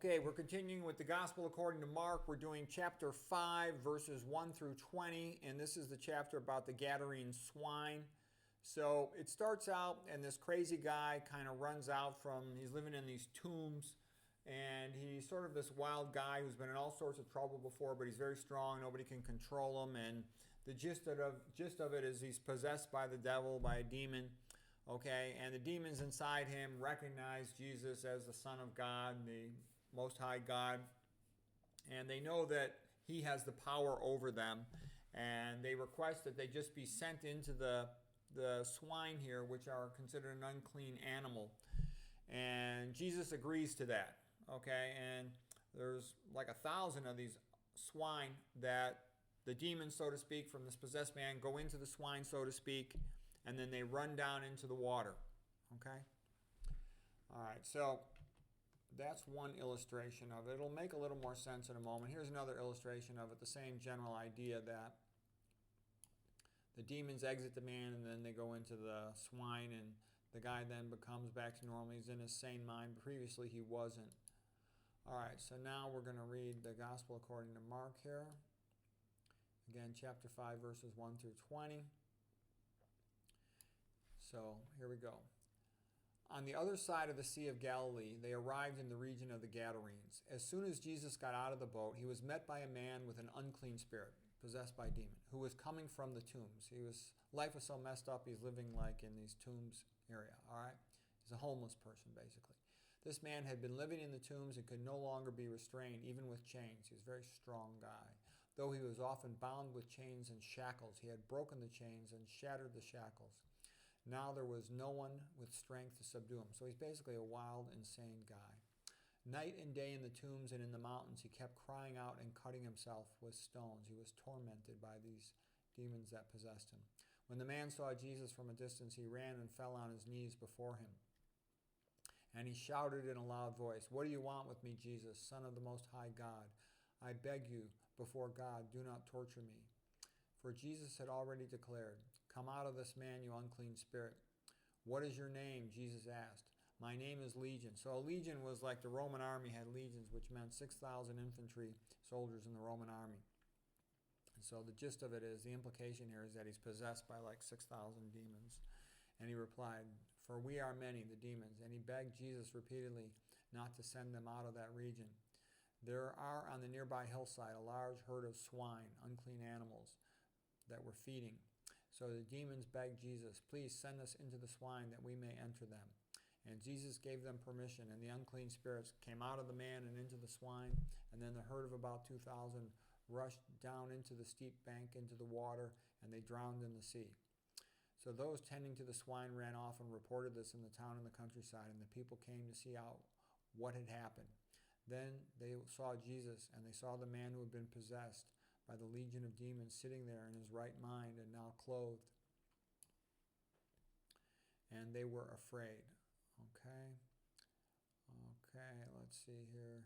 Okay, we're continuing with the Gospel according to Mark. We're doing chapter 5, verses 1 through 20, and this is the chapter about the Gadarene swine. So it starts out, and this crazy guy kind of runs out from, he's living in these tombs, and he's sort of this wild guy who's been in all sorts of trouble before, but he's very strong. Nobody can control him, and the gist of it is he's possessed by the devil, by a demon. Okay, and the demons inside him recognize Jesus as the Son of God, the Most High God, and they know that he has the power over them, and they request that they just be sent into the swine here, which are considered an unclean animal. And Jesus agrees to that, okay, and there's like 1,000 of these swine that the demons, so to speak, from this possessed man go into the swine, so to speak, and then they run down into the water. Okay? All right, so that's one illustration of it. It'll make a little more sense in a moment. Here's another illustration of it, the same general idea that the demons exit the man and then they go into the swine, and the guy then becomes back to normal. He's in his sane mind, but previously he wasn't. All right, so now we're going to read the Gospel according to Mark here. Again, chapter 5, verses 1 through 20. So here we go. On the other side of the Sea of Galilee, they arrived in the region of the Gadarenes. As soon as Jesus got out of the boat, he was met by a man with an unclean spirit, possessed by a demon, who was coming from the tombs. Life was so messed up, he's living like in these tombs area, all right? He's a homeless person, basically. This man had been living in the tombs and could no longer be restrained, even with chains. He was a very strong guy. Though he was often bound with chains and shackles, he had broken the chains and shattered the shackles. Now there was no one with strength to subdue him. So he's basically a wild, insane guy. Night and day in the tombs and in the mountains, he kept crying out and cutting himself with stones. He was tormented by these demons that possessed him. When the man saw Jesus from a distance, he ran and fell on his knees before him. And he shouted in a loud voice, "What do you want with me, Jesus, Son of the Most High God? I beg you, before God, do not torture me." For Jesus had already declared, "Come out of this man, you unclean spirit." "What is your name?" Jesus asked. "My name is Legion." So a legion was like the Roman army had legions, which meant 6,000 infantry soldiers in the Roman army. And so the gist of it is, the implication here is that he's possessed by like 6,000 demons. And he replied, "For we are many, the demons." And he begged Jesus repeatedly not to send them out of that region. There are on the nearby hillside a large herd of swine, unclean animals, that were feeding. So the demons begged Jesus, "Please send us into the swine that we may enter them." And Jesus gave them permission, and the unclean spirits came out of the man and into the swine, and then the herd of about 2,000 rushed down into the steep bank into the water, and they drowned in the sea. So those tending to the swine ran off and reported this in the town and the countryside, and the people came to see out what had happened. Then they saw Jesus, and they saw the man who had been possessed by the legion of demons sitting there in his right mind and now clothed. And they were afraid. Okay, let's see here.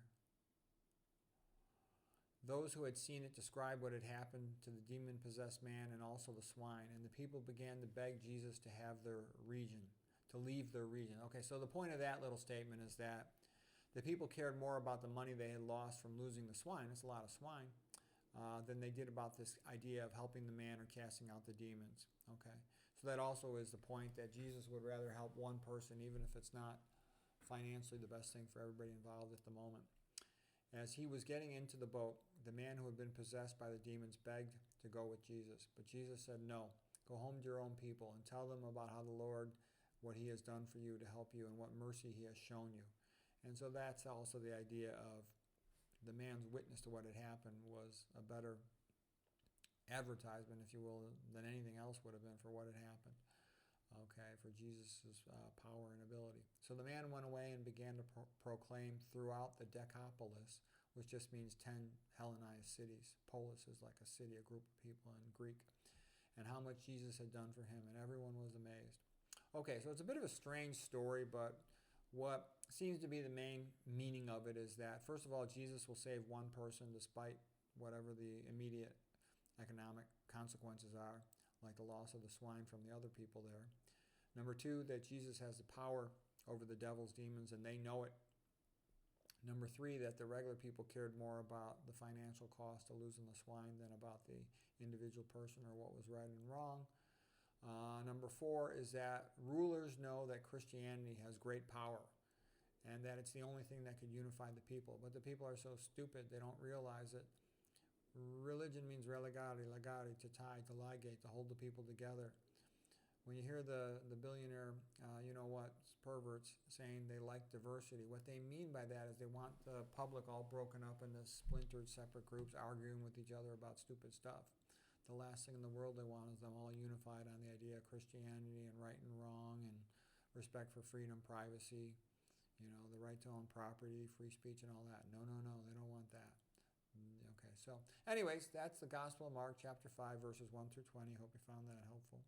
Those who had seen it described what had happened to the demon-possessed man and also the swine, and the people began to beg Jesus to have their region, to leave their region. Okay, so the point of that little statement is that the people cared more about the money they had lost from losing the swine. It's a lot of swine. Than they did about this idea of helping the man or casting out the demons. Okay, so that also is the point, that Jesus would rather help one person, even if it's not financially the best thing for everybody involved at the moment. As he was getting into the boat, the man who had been possessed by the demons begged to go with Jesus. But Jesus said, "No, go home to your own people and tell them about how the Lord, what he has done for you to help you and what mercy he has shown you." And so that's also the idea of the man's witness to what had happened was a better advertisement, if you will, than anything else would have been for what had happened. Okay, for Jesus' power and ability. So the man went away and began to proclaim throughout the Decapolis, which just means 10 Hellenized cities. Polis is like a city, a group of people in Greek, and how much Jesus had done for him, and everyone was amazed. Okay, so it's a bit of a strange story, but what seems to be the main meaning of it is that, first of all, Jesus will save one person despite whatever the immediate economic consequences are, like the loss of the swine from the other people there. Number two, that Jesus has the power over the devil's demons, and they know it. Number 3, that the regular people cared more about the financial cost of losing the swine than about the individual person or what was right and wrong. Number 4 is that rulers know that Christianity has great power and that it's the only thing that could unify the people. But the people are so stupid, they don't realize it. Religion means religare, legare, to tie, to ligate, to hold the people together. When you hear the billionaire, perverts saying they like diversity, what they mean by that is they want the public all broken up into splintered separate groups arguing with each other about stupid stuff. The last thing in the world they want is them all unified on the idea of Christianity and right and wrong and respect for freedom, privacy, the right to own property, free speech and all that. No, they don't want that. Okay, so anyways, that's the Gospel of Mark, chapter 5, verses 1 through 20. Hope you found that helpful.